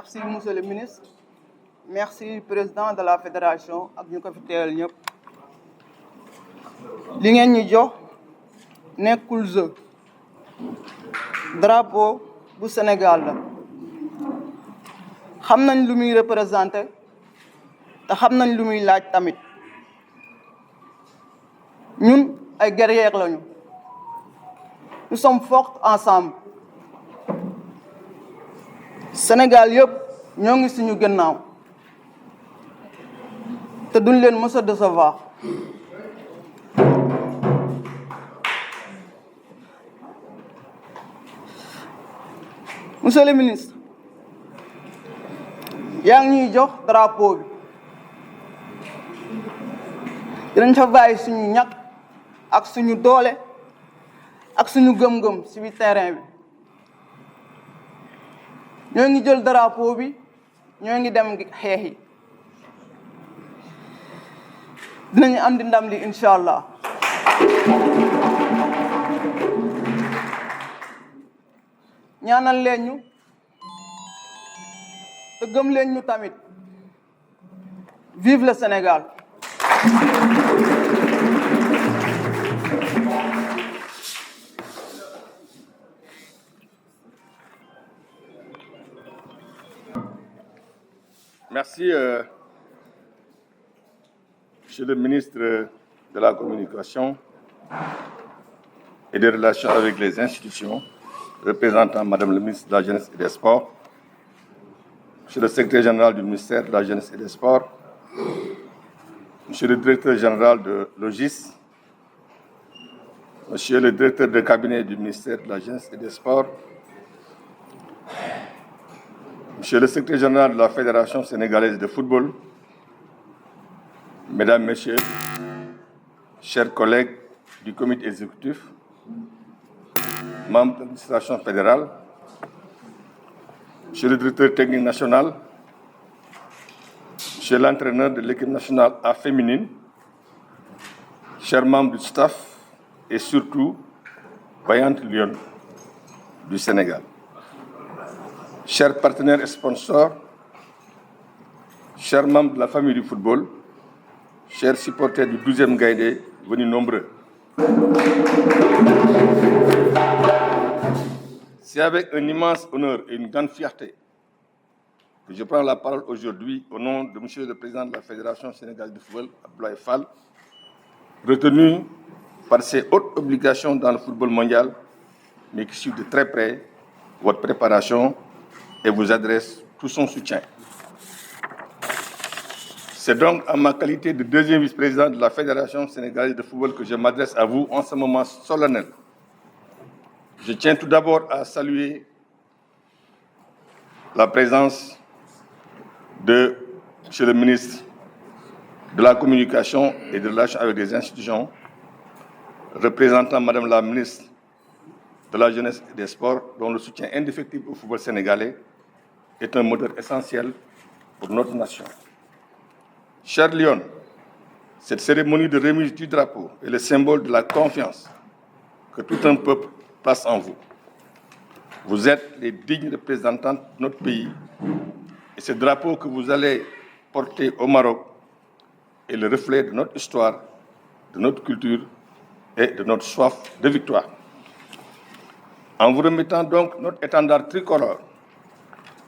merci monsieur le ministre merci président de la fédération ak ñu ko fi teewal ñëpp li ngeen ñu jox nekkul jeu drapeau bu Sénégal la xam nañ lu muy représenté te xam nañ lu muy laaj tamit ñun ay guerriers lañu nous sommes forts ensemble Sénégal yëpp ñoo ngi suñu gannaaw te duñ leen mës a décevoir monsieur le ministre yaa ngi ñuy jox drapeau bi dinañ fa bàyyi suñu ñàkk ak suñu doole ak suñu gëm-gëm ci biir terrain bi ñoo ngi jël drapeau bi ñoo ngi dem xeex yi dinañu am di ndam li incha allah ñaanal leen ñu te gëm leen ñu tamit vive le Sénégal. Merci, Monsieur le ministre de la Communication et des Relations avec les institutions, représentant Madame le ministre de la Jeunesse et des Sports, Monsieur le secrétaire général du ministère de la Jeunesse et des Sports, Monsieur le directeur général de Logis, Monsieur le directeur de cabinet du ministère de la Jeunesse et des Sports, Monsieur le secrétaire général de la Fédération sénégalaise de football, Mesdames, Messieurs, chers collègues du comité exécutif, membres de l'administration fédérale, Monsieur le directeur technique national, Monsieur l'entraîneur de l'équipe nationale A féminine, chers membres du staff et surtout, vaillantes Lionnes du Sénégal. Chers partenaires et sponsors, chers membres de la famille du football, chers supporters du 12e Gaïndé, venus nombreux. C'est avec un immense honneur et une grande fierté que je prends la parole aujourd'hui au nom de Monsieur le Président de la Fédération sénégalaise de football, Abdoulaye Fall, retenu par ses hautes obligations dans le football mondial, mais qui suit de très près votre préparation et vous adresse tout son soutien. C'est donc en ma qualité de deuxième vice-président de la Fédération sénégalaise de football que je m'adresse à vous en ce moment solennel. Je tiens tout d'abord à saluer la présence de Monsieur le ministre de la Communication et des Relations avec les institutions, représentant Madame la ministre de la Jeunesse et des Sports, dont le soutien indéfectible au football sénégalais est un moteur essentiel pour notre nation. Chers Lyon, cette cérémonie de remise du drapeau est le symbole de la confiance que tout un peuple place en vous. Vous êtes les dignes représentants de notre pays et ce drapeau que vous allez porter au Maroc est le reflet de notre histoire, de notre culture et de notre soif de victoire. En vous remettant donc notre étendard tricolore,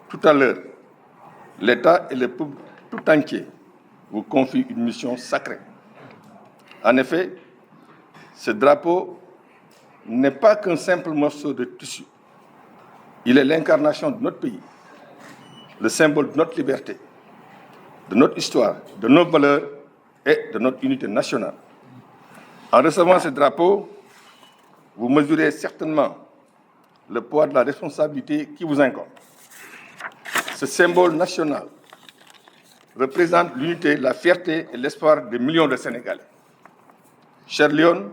tout à l'heure, l'État et le peuple tout entier vous confient une mission sacrée. En effet, ce drapeau n'est pas qu'un simple morceau de tissu. Il est l'incarnation de notre pays, le symbole de notre liberté, de notre histoire, de nos valeurs et de notre unité nationale. En recevant ce drapeau, vous mesurez certainement le poids de la responsabilité qui vous incombe. Ce symbole national représente l'unité, la fierté et l'espoir de millions de Sénégalais. Cher Lyon,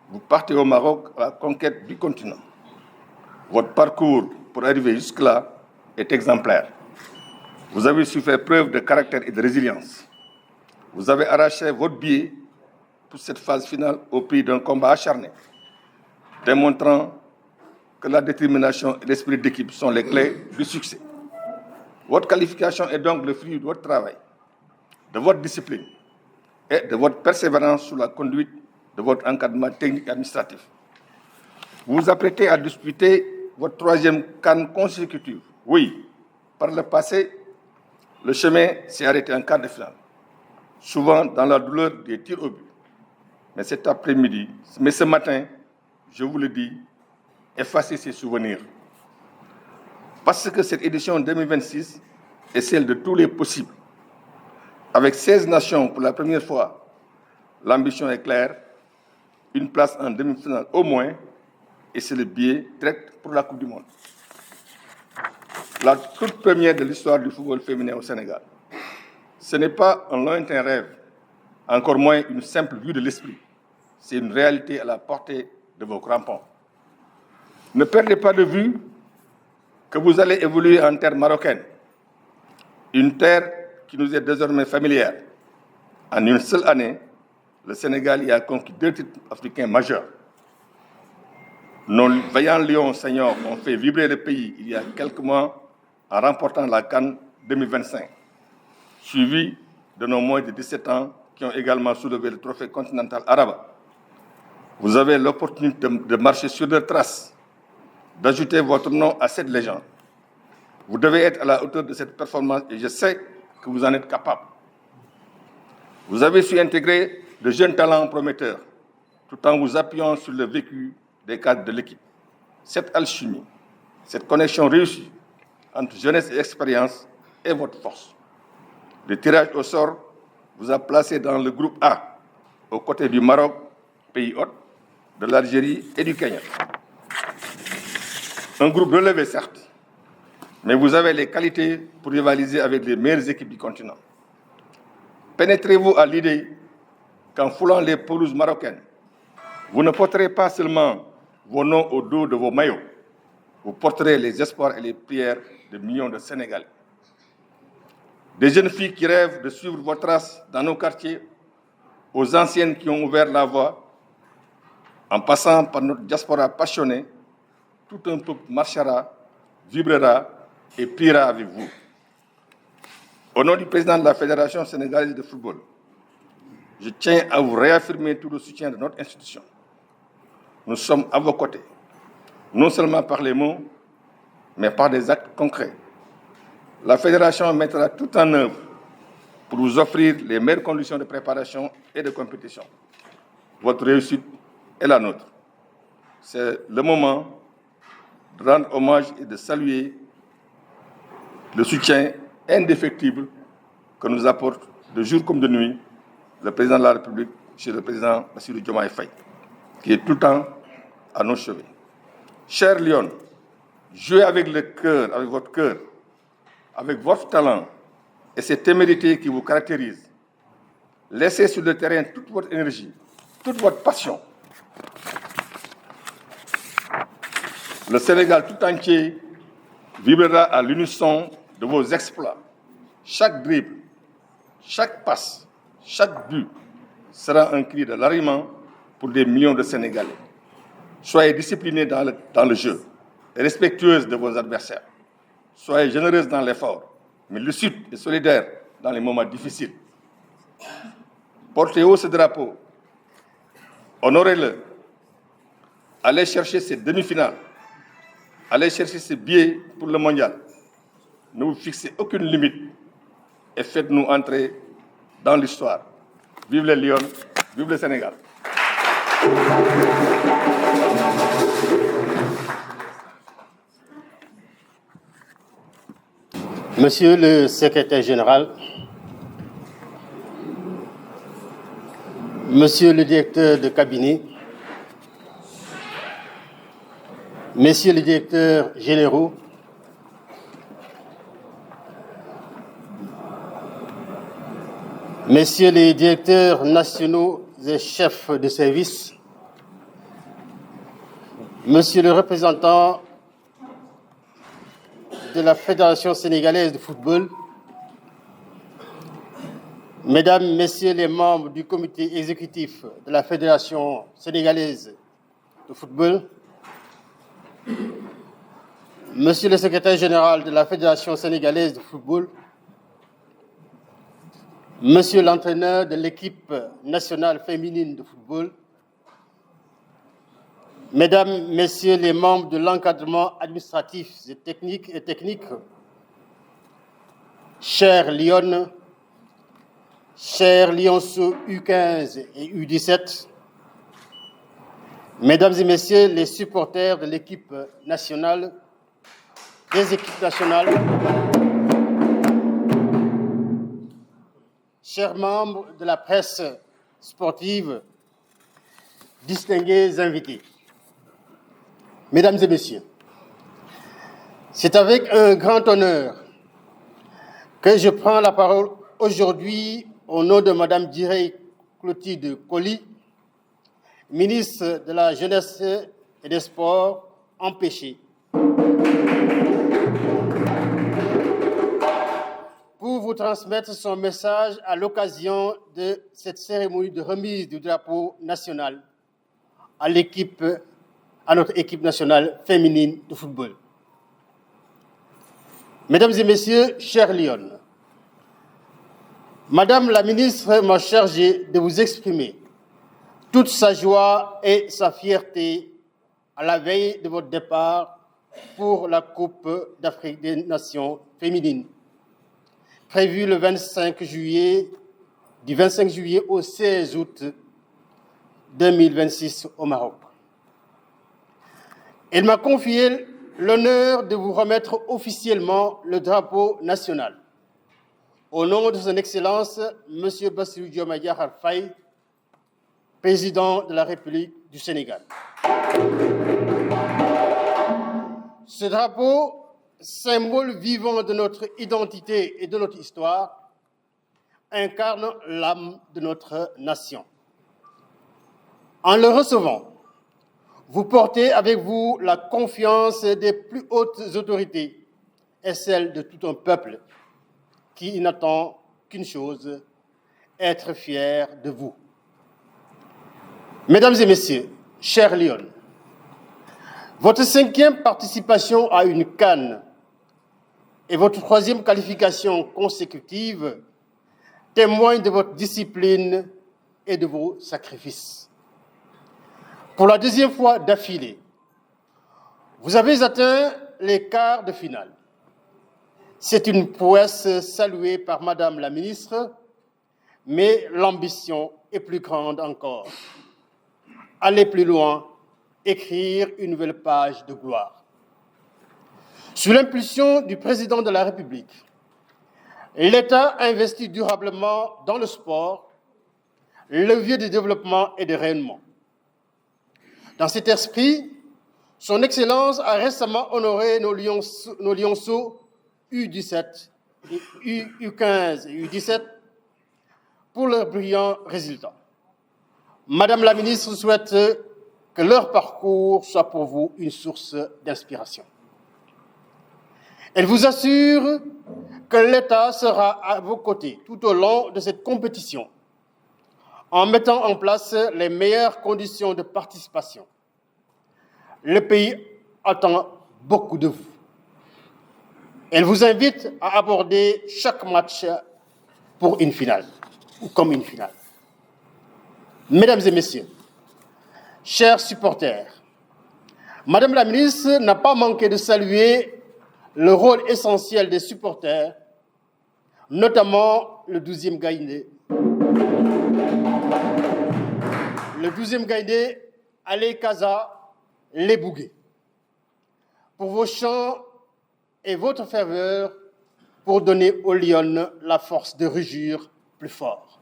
vous partez au Maroc à la conquête du continent. Votre parcours pour arriver jusque-là est exemplaire. Vous avez su faire preuve de caractère et de résilience. Vous avez arraché votre billet pour cette phase finale au prix d'un combat acharné, démontrant que la détermination et l'esprit d'équipe sont les clés du succès. Votre qualification est donc le fruit de votre travail, de votre discipline et de votre persévérance sous la conduite de votre encadrement technique et administratif. Vous vous apprêtez à disputer votre 3e CAN consécutive. Oui, par le passé, le chemin s'est arrêté en quart de finale, souvent dans la douleur des tirs au but. Mais cet après-midi, mais ce matin, je vous le dis, effacez ces souvenirs. Parce que cette édition 2026 est celle de tous les possibles. Avec 16 nations pour la première fois, l'ambition est claire, une place en demi-finale au moins, et c'est le billet direct pour la Coupe du Monde. La toute première de l'histoire du football féminin au Sénégal. Ce n'est pas un lointain rêve, encore moins une simple vue de l'esprit. C'est une réalité à la portée de vos crampons. Ne perdez pas de vue que vous allez évoluer en terre marocaine, une terre qui nous est désormais familière. En une seule année, le Sénégal y a conquis 2 titres africains majeurs. Nos vaillants lions seniors ont fait vibrer le pays il y a quelques mois en remportant la CAN 2025, suivi de nos moins de 17 ans qui ont également soulevé le trophée continental arabe. Vous avez l'opportunité de marcher sur leurs traces, d'ajouter votre nom à cette légende. Vous devez être à la hauteur de cette performance et je sais que vous en êtes capable. Vous avez su intégrer de jeunes talents prometteurs tout en vous appuyant sur le vécu des cadres de l'équipe. Cette alchimie, cette connexion réussie entre jeunesse et expérience est votre force. Le tirage au sort vous a placé dans le groupe A, aux côtés du Maroc, pays hôte, de l'Algérie et du Kenya. Un groupe relevé, certes, mais vous avez les qualités pour rivaliser avec les meilleures équipes du continent. Pénétrez-vous à l'idée qu'en foulant les pelouses marocaines, vous ne porterez pas seulement vos noms au dos de vos maillots, vous porterez les espoirs et les prières de millions de Sénégalais. Des jeunes filles qui rêvent de suivre vos traces dans nos quartiers, aux anciennes qui ont ouvert la voie, en passant par notre diaspora passionnée, tout un peuple marchera, vibrera et priera avec vous. Au nom du président de la Fédération sénégalaise de football, je tiens à vous réaffirmer tout le soutien de notre institution. Nous sommes à vos côtés, non seulement par les mots, mais par des actes concrets. La Fédération mettra tout en œuvre pour vous offrir les meilleures conditions de préparation et de compétition. Votre réussite est la nôtre. C'est le moment de rendre hommage et de saluer le soutien indéfectible que nous apporte de jour comme de nuit le président de la République, chez le président Bassirou Diomaye Faye, qui est tout le temps à nos cheveux. Chers Lions, jouez avec le cœur, avec votre cœur, avec votre talent et cette témérité qui vous caractérise. Laissez sur le terrain toute votre énergie, toute votre passion. Le Sénégal tout entier vibrera à l'unisson de vos exploits. Chaque dribble, chaque passe, chaque but sera un cri de larriement pour des millions de Sénégalais. Soyez disciplinés dans le jeu, respectueuses de vos adversaires. Soyez généreuses dans l'effort, mais lucides et solidaires dans les moments difficiles. Portez haut ce drapeau, honorez-le, allez chercher ces demi-finales, allez chercher ces billets pour le mondial. Ne vous fixez aucune limite et faites-nous entrer dans l'histoire. Vive les Lions, vive le Sénégal. Monsieur le secrétaire général, Monsieur le directeur de cabinet, Messieurs les directeurs généraux, Messieurs les directeurs nationaux et chefs de service, Monsieur le représentant de la Fédération sénégalaise de football, Mesdames, Messieurs les membres du comité exécutif de la Fédération sénégalaise de football, Monsieur le secrétaire général de la Fédération sénégalaise de football, Monsieur l'entraîneur de l'équipe nationale féminine de football, Mesdames, Messieurs les membres de l'encadrement administratif et technique, chers Lyon, chers Lyonceaux U15 et U17, Mesdames et Messieurs les supporters de l'équipe nationale, des équipes nationales, chers membres de la presse sportive, distingués invités, Mesdames et Messieurs, c'est avec un grand honneur que je prends la parole aujourd'hui au nom de Madame Direy Clotilde Coly, ministre de la Jeunesse et des Sports, empêchée, pour vous transmettre son message à l'occasion de cette cérémonie de remise du drapeau national à notre équipe nationale féminine de football. Mesdames et Messieurs, chers Lyon, Madame la ministre m'a chargé de vous exprimer toute sa joie et sa fierté à la veille de votre départ pour la Coupe d'Afrique des Nations féminines, prévue le 25 juillet, du 25 juillet au 16 août 2026 au Maroc. Elle m'a confié l'honneur de vous remettre officiellement le drapeau national. Au nom de son Excellence, M. Bassirou Diomaye Diakhar Faye, président de la République du Sénégal. Ce drapeau, symbole vivant de notre identité et de notre histoire, incarne l'âme de notre nation. En le recevant, vous portez avec vous la confiance des plus hautes autorités et celle de tout un peuple qui n'attend qu'une chose, être fier de vous. Mesdames et Messieurs, chers Lyon, votre 5e participation à une CAN et votre 3e qualification consécutive témoignent de votre discipline et de vos sacrifices. Pour la 2e fois d'affilée, vous avez atteint les quarts de finale. C'est une prouesse saluée par Madame la ministre, mais l'ambition est plus grande encore. Aller plus loin, écrire une nouvelle page de gloire. Sous l'impulsion du président de la République, l'État investit durablement dans le sport, levier de développement et de rayonnement. Dans cet esprit, son Excellence a récemment honoré nos Lyonceaux U17, U15 et U17 pour leurs brillants résultats. Madame la ministre souhaite que leur parcours soit pour vous une source d'inspiration. Elle vous assure que l'État sera à vos côtés tout au long de cette compétition en mettant en place les meilleures conditions de participation. Le pays attend beaucoup de vous. Elle vous invite à aborder chaque match pour une finale, ou comme une finale. Mesdames et Messieurs, chers supporters, Madame la ministre n'a pas manqué de saluer le rôle essentiel des supporters, notamment le 12e Gaïndé. Le 12e Gaïndé, Ali Kaza, les Bouguets. Pour vos chants et votre ferveur, pour donner aux Lyon la force de rugir plus fort.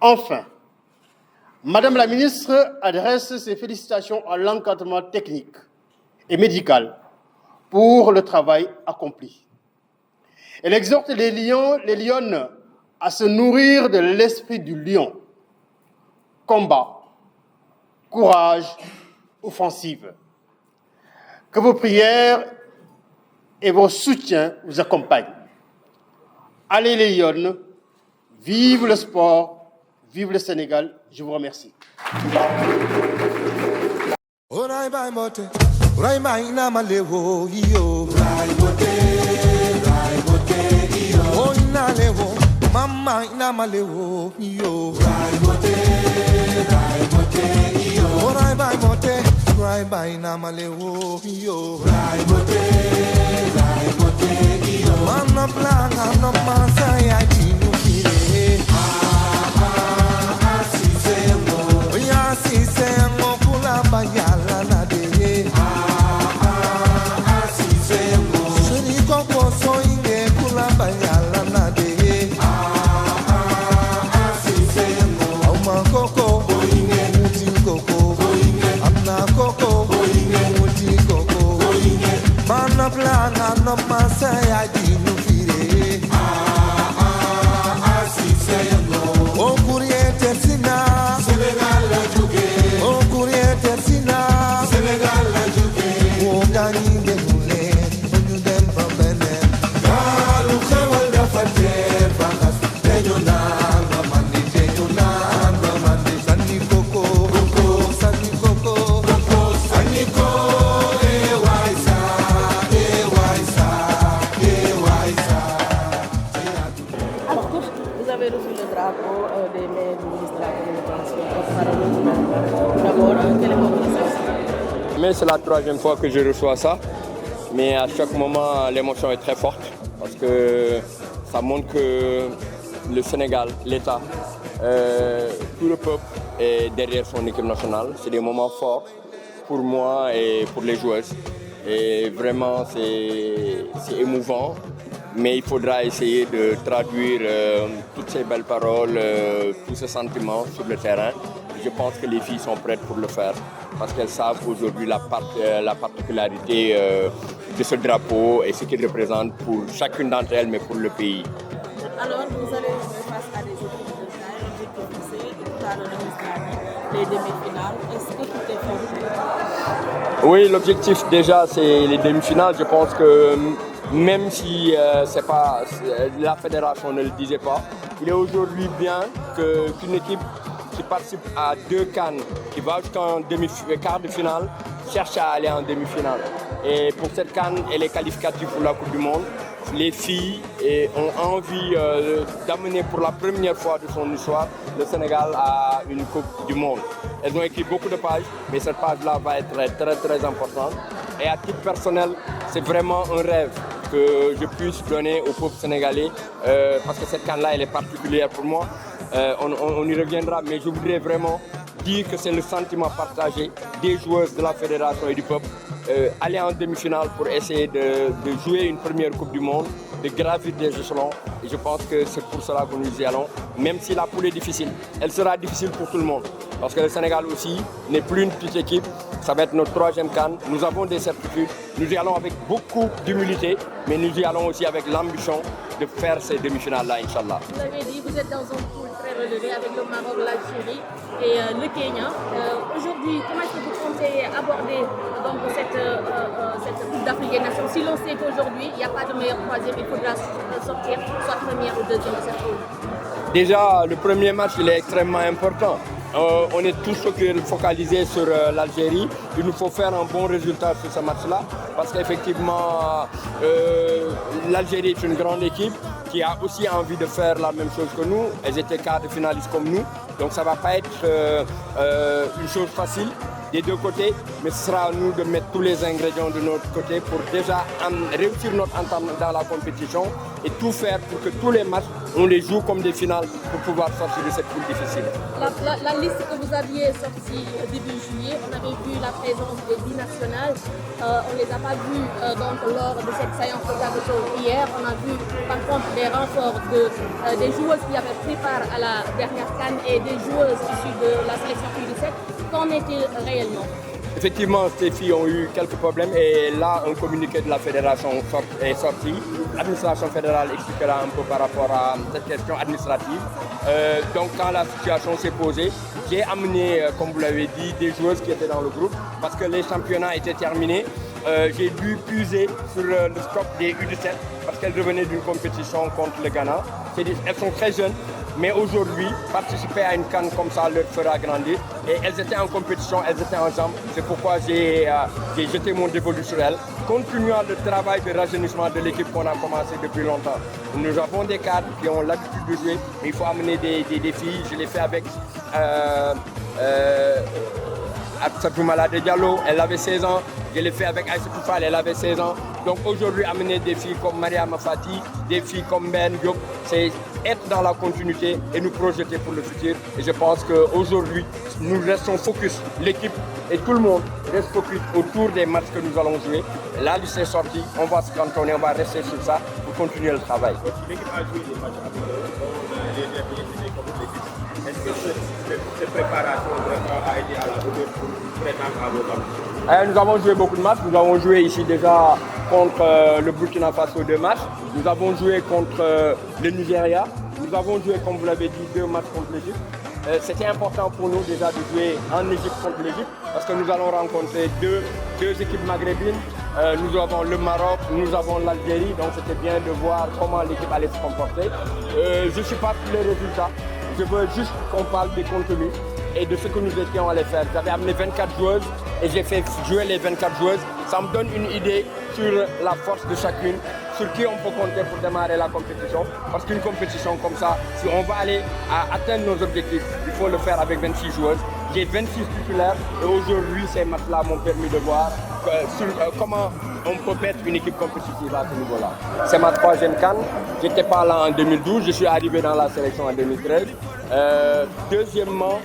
Enfin, Madame la ministre adresse ses félicitations à l'encadrement technique et médical pour le travail accompli. Elle exhorte les Lyonnes à se nourrir de l'esprit du lion. Combat, courage, offensive. Que vos prières et vos soutiens vous accompagnent. Allez les Lyonnes, vive le sport, vive le Sénégal. Je vous remercie. Raima ina malewo yo. Raimote yo. Oh ina lewo, mama ina malewo yo. Raimote yo. Oh raima ina malewo yo. Raimote yo. Mana blanga no masa ya dinu kire. Si sengo kula bayala na de si sengo seni koko so inge kula bayala na de si sengo ama koko inge muti koko amna koko inge muti koko mana plana no masa ya dinu fire si sengo o kuriete sina Mais c'est la troisième fois que je reçois ça, mais à chaque moment l'émotion est très forte parce que ça montre que le Sénégal, l'État, tout le peuple est derrière son équipe nationale. C'est des moments forts pour moi et pour les joueuses. Et vraiment c'est émouvant, mais il faudra essayer de traduire toutes ces belles paroles, tous ces sentiments sur le terrain. Je pense que les filles sont prêtes pour le faire parce qu'elles savent aujourd'hui la particularité de ce drapeau et ce qu'il représente pour chacune d'entre elles, mais pour le pays. Alors, vous allez jouer face à des équipes de taille, l'objectif c'est tout à l'heure les demi-finales. Est-ce que tout est fait? Oui, l'objectif déjà c'est les demi-finales. Je pense que même si c'est pas, la fédération ne le disait pas, il est aujourd'hui bien qu'une équipe qui participe à 2 CAN, qui va jusqu'en quart de finale, cherche à aller en demi-finale. Et pour cette CAN, elle est qualificative pour la Coupe du Monde. Les filles ont envie d'amener pour la première fois de son histoire le Sénégal à une Coupe du Monde. Elles ont écrit beaucoup de pages, mais cette page-là va être très très importante. Et à titre personnel, c'est vraiment un rêve que je puisse donner au peuple sénégalais parce que cette CAN-là, elle est particulière pour moi. On y reviendra, mais je voudrais vraiment dire que c'est le sentiment partagé des joueuses de la fédération et du peuple. Aller en demi-finale pour essayer de jouer une première Coupe du Monde, de gravir des échelons. Et je pense que c'est pour cela que nous y allons. Même si la poule est difficile, elle sera difficile pour tout le monde. Parce que le Sénégal aussi n'est plus une petite équipe. Ça va être notre 3e CAN. Nous avons des certitudes. Nous y allons avec beaucoup d'humilité, mais nous y allons aussi avec l'ambition de faire ces demi-finales-là, Inch'Allah. Vous avez dit, vous êtes dans un pool très relevé avec le Maroc, l'Algérie et le Kenya. Aujourd'hui, comment est-ce que vous comptez aborder donc, cette Coupe d'Afrique des Nations? Si l'on sait qu'aujourd'hui, il n'y a pas de meilleur troisième, il faudra sortir soit première ou deuxième de cette poule. Déjà, le premier match, il est extrêmement important. On est tous focalisés sur l'Algérie. Il nous faut faire un bon résultat sur ce match-là parce qu'effectivement, l'Algérie est une grande équipe qui a aussi envie de faire la même chose que nous. Elles étaient quart de finalistes comme nous. Donc ça ne va pas être une chose facile des deux côtés, mais ce sera à nous de mettre tous les ingrédients de notre côté pour déjà réussir notre entame dans la compétition et tout faire pour que tous les matchs, on les joue comme des finales pour pouvoir sortir de cette poule difficile. La liste que vous aviez sortie début juillet, on avait vu la présence des binationales. On ne les a pas vus donc, lors de cette séance de Zagoto hier. On a vu par contre des renforts des joueuses qui avaient pris part à la dernière CAN et des joueuses issues de la sélection U17. Qu'en est-il réellement? Effectivement, ces filles ont eu quelques problèmes et là, un communiqué de la fédération est sorti. L'administration fédérale expliquera un peu par rapport à cette question administrative. Donc, quand la situation s'est posée, j'ai amené, comme vous l'avez dit, des joueuses qui étaient dans le groupe parce que les championnats étaient terminés. J'ai dû puiser sur le stock des U17 parce qu'elles revenaient d'une compétition contre le Ghana. Elles sont très jeunes Mais aujourd'hui, participer à une CAN comme ça leur fera grandir. Et elles étaient en compétition, elles étaient ensemble. C'est pourquoi j'ai jeté mon dévolu sur elles. Continuant le travail de rajeunissement de l'équipe qu'on a commencé depuis longtemps. Nous avons des cadres qui ont l'habitude de jouer, mais il faut amener des filles. Je l'ai fait avec Absatou Malade Diallo, elle avait 16 ans. Je l'ai fait avec Aïssatou Fall, elle avait 16 ans. Donc aujourd'hui, amener des filles comme Maria Mafati, des filles comme Ben Diop, c'est être dans la continuité et nous projeter pour le futur. Et je pense qu'aujourd'hui, nous restons focus, l'équipe et tout le monde reste focus autour des matchs que nous allons jouer. La liste est sortie, on va se cantonner, on va rester sur ça pour continuer le travail. L'équipe a joué des matchs avec les est-ce que cette préparation vraiment a été à la hauteur pour prétendre à vos ambitions? Nous avons joué beaucoup de matchs. Nous avons joué ici déjà contre le Burkina Faso 2 matchs. Nous avons joué contre le Nigeria. Nous avons joué, comme vous l'avez dit, 2 matchs contre l'Égypte. C'était important pour nous déjà de jouer en Égypte contre l'Égypte parce que nous allons rencontrer deux équipes maghrébines. Nous avons le Maroc, nous avons l'Algérie, donc c'était bien de voir comment l'équipe allait se comporter. Je ne suis pas sur les résultats, je veux juste qu'on parle des contenus et de ce que nous étions allés faire. J'avais amené 24 joueuses et j'ai fait jouer les 24 joueuses. Ça me donne une idée sur la force de chacune, sur qui on peut compter pour démarrer la compétition. Parce qu'une compétition comme ça, si on va aller atteindre nos objectifs, il faut le faire avec 26 joueuses. J'ai 26 titulaires et aujourd'hui, ces matchs-là m'ont permis de voir comment on peut mettre une équipe compétitive à ce niveau-là. C'est ma 3e CAN. Je n'étais pas là en 2012, je suis arrivé dans la sélection en 2013. Deuxièmement,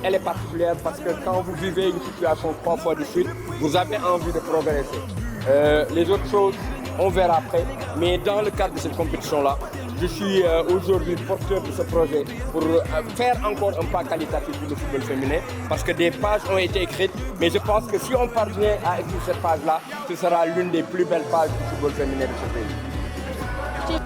elle est particulière parce que quand vous vivez une situation 3 fois de suite, vous avez envie de progresser. Les autres choses, on verra après. Mais dans le cadre de cette compétition-là, je suis aujourd'hui porteur de ce projet pour faire encore un pas qualitatif pour le football féminin parce que des pages ont été écrites, mais je pense que si on parvient à écrire cette page-là, ce sera l'une des plus belles pages du football féminin de ce pays.